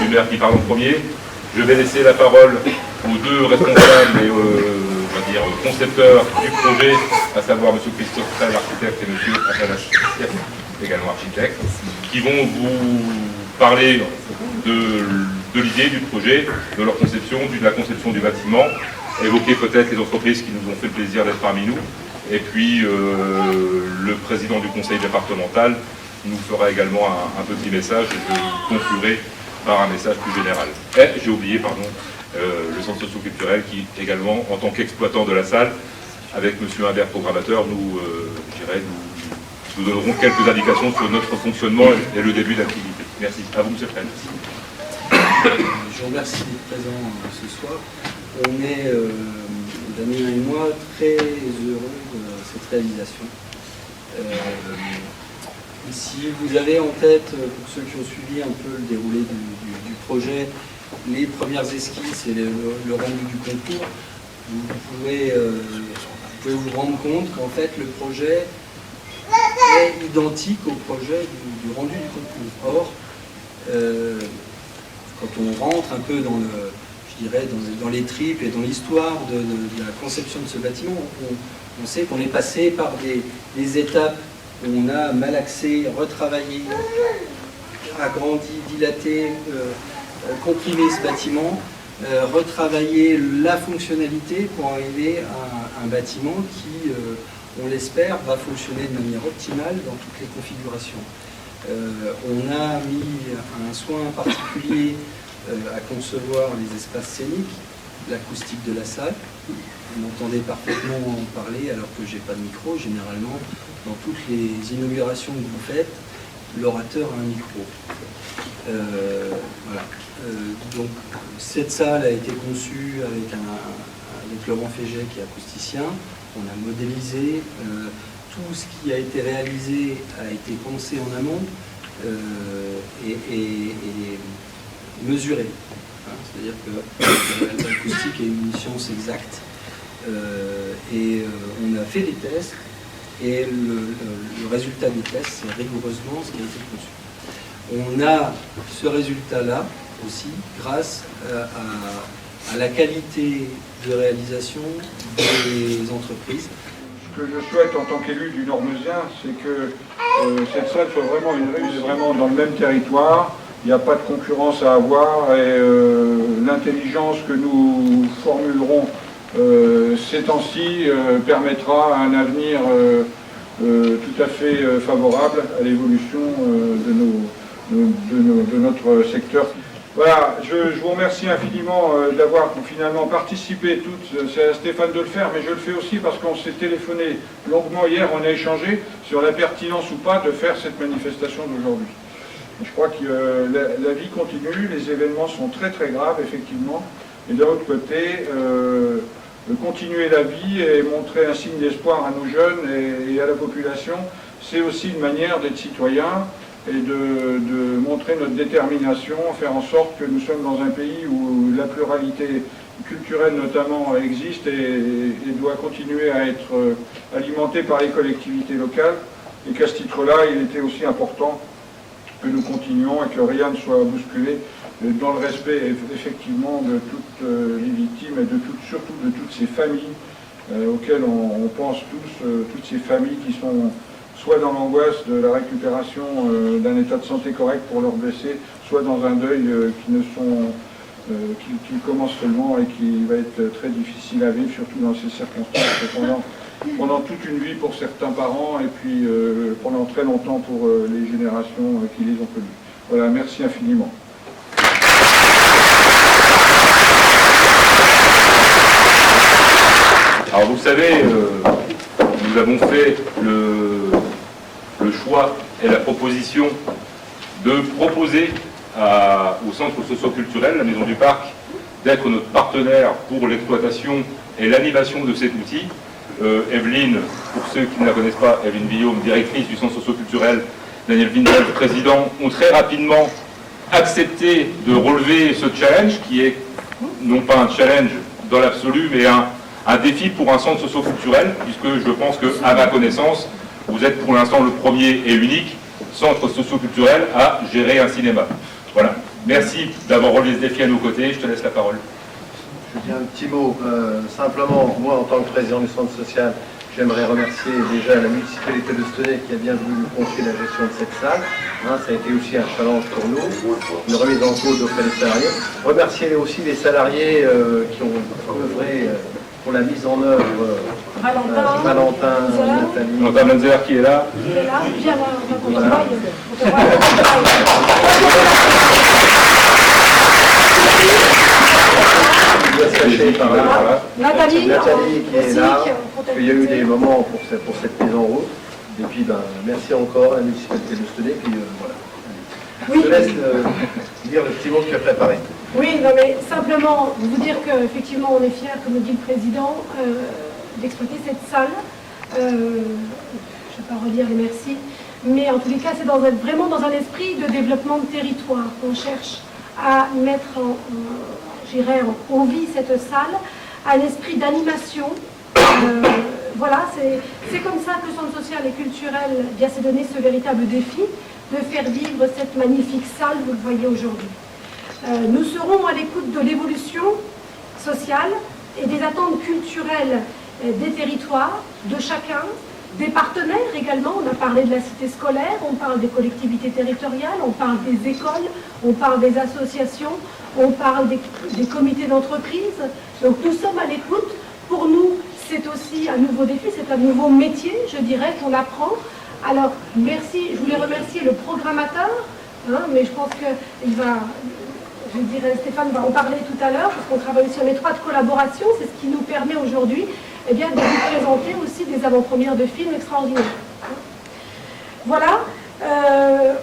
du maire qui parle en premier. Je vais laisser la parole aux deux responsables et on va dire, concepteurs du projet, à savoir M. Christophe Stahl, architecte, et M. Athanas, également architecte, qui vont vous parler de l'idée du projet, de leur conception, de la conception du bâtiment, évoquer peut-être les entreprises qui nous ont fait le plaisir d'être parmi nous, et puis le président du conseil départemental nous fera également un petit message, et je conclurai par un message plus général. Et j'ai oublié, pardon, le centre socio-culturel qui également, en tant qu'exploitant de la salle, avec M. Imbert, programmateur, nous donnerons quelques indications sur notre fonctionnement et le début d'activité. Merci. À vous, M. Fresne. Je vous remercie d'être présent ce soir. On est, Damien et moi, très heureux de cette réalisation. Si vous avez en tête, pour ceux qui ont suivi un peu le déroulé du projet, les premières esquisses et le rendu du concours, vous pouvez vous rendre compte qu'en fait le projet est identique au projet du rendu du concours. Or, quand on rentre un peu dans les tripes et dans l'histoire de la conception de ce bâtiment, on sait qu'on est passé par des étapes où on a malaxé, retravaillé, agrandi, dilaté, comprimé ce bâtiment, retravailler la fonctionnalité pour arriver à un bâtiment qui, on l'espère, va fonctionner de manière optimale dans toutes les configurations. On a mis un soin particulier à concevoir les espaces scéniques, l'acoustique de la salle. Vous m'entendez parfaitement en parler alors que je n'ai pas de micro. Généralement, dans toutes les inaugurations que vous faites, l'orateur a un micro. Voilà. Donc cette salle a été conçue avec Laurent Féget qui est acousticien. On a modélisé, tout ce qui a été réalisé a été pensé en amont et mesuré. Hein, c'est-à-dire que l'acoustique est une science exacte. On a fait des tests et le résultat des tests, c'est rigoureusement ce qui a été conçu. On a ce résultat-là aussi grâce à la qualité de réalisation des entreprises. Ce que je souhaite en tant qu'élu du Nord-Meusien, c'est que cette salle soit vraiment une rue, vraiment dans le même territoire. Il n'y a pas de concurrence à avoir et l'intelligence que nous formulerons ces temps-ci permettra un avenir tout à fait favorable à l'évolution de notre secteur. Voilà, je vous remercie infiniment d'avoir finalement participé toutes. C'est à Stéphane de le faire, mais je le fais aussi parce qu'on s'est téléphoné longuement hier, on a échangé sur la pertinence ou pas de faire cette manifestation d'aujourd'hui. Je crois que la vie continue, les événements sont très très graves effectivement, et d'un autre côté, continuer la vie et montrer un signe d'espoir à nos jeunes et à la population, c'est aussi une manière d'être citoyen et de montrer notre détermination, faire en sorte que nous sommes dans un pays où la pluralité culturelle notamment existe et doit continuer à être alimentée par les collectivités locales, et qu'à ce titre-là, il était aussi important que nous continuions et que rien ne soit bousculé dans le respect effectivement de toutes les victimes et surtout de toutes ces familles auxquelles on pense tous, toutes ces familles qui sont soit dans l'angoisse de la récupération d'un état de santé correct pour leurs blessés, soit dans un deuil qui commence seulement et qui va être très difficile à vivre, surtout dans ces circonstances, pendant toute une vie pour certains parents et puis pendant très longtemps pour les générations qui les ont connues. Voilà, merci infiniment. Alors vous le savez, nous avons fait le choix et la proposition de proposer au centre socio-culturel, la Maison du Parc, d'être notre partenaire pour l'exploitation et l'animation de cet outil. Evelyne, pour ceux qui ne la connaissent pas, Evelyne Guillaume, directrice du centre socio-culturel, Daniel Windel, président, ont très rapidement accepté de relever ce challenge, qui est non pas un challenge dans l'absolu, mais un défi pour un centre socio-culturel, puisque je pense que, à ma connaissance, vous êtes pour l'instant le premier et unique centre socio-culturel à gérer un cinéma. Voilà. Merci d'avoir relevé ce défi à nos côtés. Je te laisse la parole. Je dis un petit mot. Simplement, moi, en tant que président du centre social, j'aimerais remercier déjà la municipalité de Stenay qui a bien voulu nous confier la gestion de cette salle. Ça a été aussi un challenge pour nous, une remise en cause auprès des salariés. Remercier aussi les salariés qui ont œuvré pour la mise en œuvre. Valentin, Nathalie. Valentin Manzer qui est là. Il est là, viens voir, on te Voilà. Il doit se cacher par là. Voilà. Nathalie Qui est là, pour il y a eu des moments pour cette mise en route. Et puis, merci encore à la municipalité de Stenay. Puis voilà. Oui. Je te laisse dire le petit mot que tu as préparé. Oui, non mais simplement vous dire qu'effectivement on est fiers, comme le dit le président, d'exploiter cette salle. Je ne vais pas redire les merci, mais en tous les cas c'est vraiment dans un esprit de développement de territoire qu'on cherche à mettre en vie cette salle, un esprit d'animation. Voilà, c'est comme ça que le Centre social et culturel s'est donné ce véritable défi de faire vivre cette magnifique salle, vous le voyez aujourd'hui. Nous serons à l'écoute de l'évolution sociale et des attentes culturelles des territoires, de chacun, des partenaires également. On a parlé de la cité scolaire, on parle des collectivités territoriales, on parle des écoles, on parle des associations, on parle des comités d'entreprise. Donc nous sommes à l'écoute. Pour nous, c'est aussi un nouveau défi, c'est un nouveau métier, je dirais, qu'on apprend. Alors, merci, je voulais remercier le programmateur, mais je pense qu'il va... Je dirais, Stéphane va en parler tout à l'heure, parce qu'on travaille aussi en étroite collaboration. C'est ce qui nous permet aujourd'hui de vous présenter aussi des avant-premières de films extraordinaires. Voilà,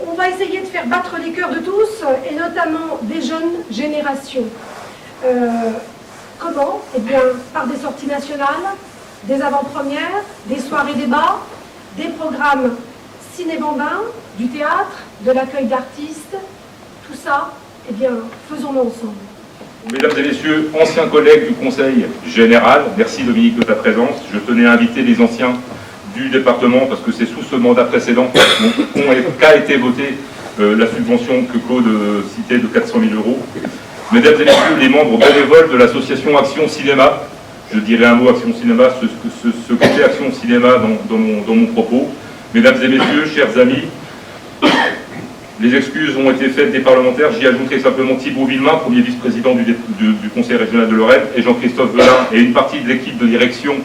on va essayer de faire battre les cœurs de tous, et notamment des jeunes générations. Comment? Eh bien, par des sorties nationales, des avant-premières, des soirées débats, des programmes ciné-bambins, du théâtre, de l'accueil d'artistes, tout ça. Eh bien, faisons-le ensemble. Mesdames et messieurs, anciens collègues du Conseil général, merci Dominique de ta présence. Je tenais à inviter les anciens du département, parce que c'est sous ce mandat précédent qu'a été votée la subvention que Claude citait de 400 000 €. Mesdames et messieurs, les membres bénévoles de l'association Action Cinéma, je dirai un mot Action Cinéma, ce côté Action Cinéma dans mon propos. Mesdames et messieurs, chers amis, les excuses ont été faites des parlementaires. J'y ajouterai simplement Thibaut Villemain, premier vice-président du Conseil régional de Lorraine, et Jean-Christophe Velin, et une partie de l'équipe de direction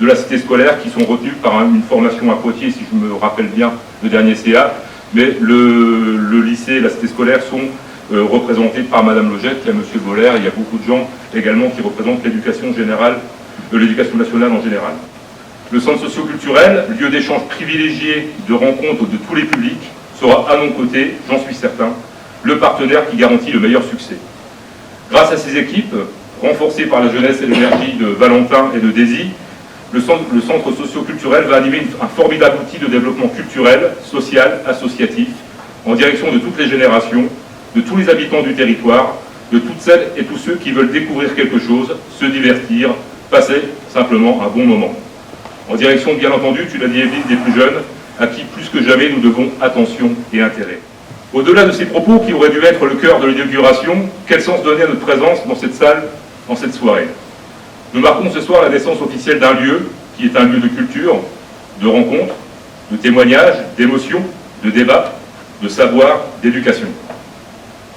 de la cité scolaire qui sont retenus par une formation à Poitiers, si je me rappelle bien, le dernier CA. Mais le lycée et la cité scolaire sont représentés par Madame Logette, il y a Monsieur Boller, il y a beaucoup de gens également qui représentent l'éducation générale, l'éducation nationale en général. Le centre socio-culturel, lieu d'échange privilégié, de rencontres de tous les publics, sera à mon côté, j'en suis certain, le partenaire qui garantit le meilleur succès. Grâce à ces équipes, renforcées par la jeunesse et l'énergie de Valentin et de Daisy, le centre socio-culturel va animer un formidable outil de développement culturel, social, associatif, en direction de toutes les générations, de tous les habitants du territoire, de toutes celles et tous ceux qui veulent découvrir quelque chose, se divertir, passer simplement un bon moment. En direction, bien entendu, tu l'as dit Evelyne, des plus jeunes, à qui plus que jamais nous devons attention et intérêt. Au-delà de ces propos qui auraient dû être le cœur de l'inauguration, quel sens donner à notre présence dans cette salle, dans cette soirée? Nous marquons ce soir la naissance officielle d'un lieu, qui est un lieu de culture, de rencontres, de témoignages, d'émotions, de débats, de savoir, d'éducation.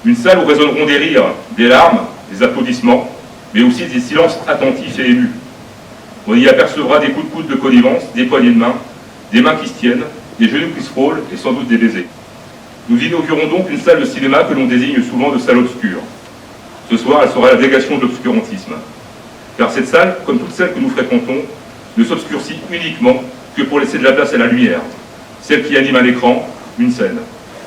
Une salle où résonneront des rires, des larmes, des applaudissements, mais aussi des silences attentifs et émus. On y apercevra des coups de coude de connivence, des poignées de main, des mains qui se tiennent, des genoux qui se frôlent et sans doute des baisers. Nous inaugurons donc une salle de cinéma que l'on désigne souvent de salle obscure. Ce soir, elle sera la négation de l'obscurantisme. Car cette salle, comme toutes celles que nous fréquentons, ne s'obscurcit uniquement que pour laisser de la place à la lumière, celle qui anime un écran, une scène,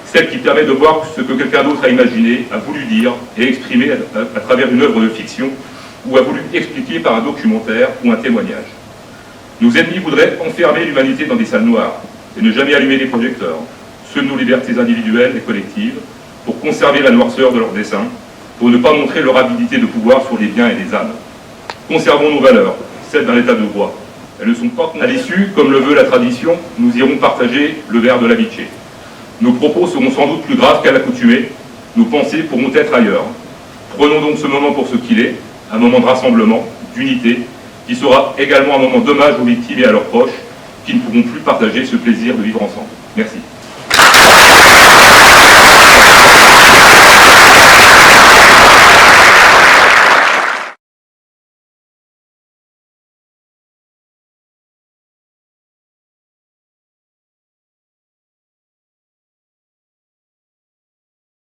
celle qui permet de voir ce que quelqu'un d'autre a imaginé, a voulu dire et exprimer à travers une œuvre de fiction ou a voulu expliquer par un documentaire ou un témoignage. Nos ennemis voudraient enfermer l'humanité dans des salles noires et ne jamais allumer les projecteurs, ceux de nos libertés individuelles et collectives, pour conserver la noirceur de leurs dessins, pour ne pas montrer leur habilité de pouvoir sur les biens et les âmes. Conservons nos valeurs, celles d'un état de droit. Elles ne sont pas à l'issue, comme le veut la tradition, nous irons partager le verre de l'amitié. Nos propos seront sans doute plus graves qu'à l'accoutumée, nos pensées pourront être ailleurs. Prenons donc ce moment pour ce qu'il est, un moment de rassemblement, d'unité, qui sera également un moment d'hommage aux victimes et à leurs proches, qui ne pourront plus partager ce plaisir de vivre ensemble. Merci.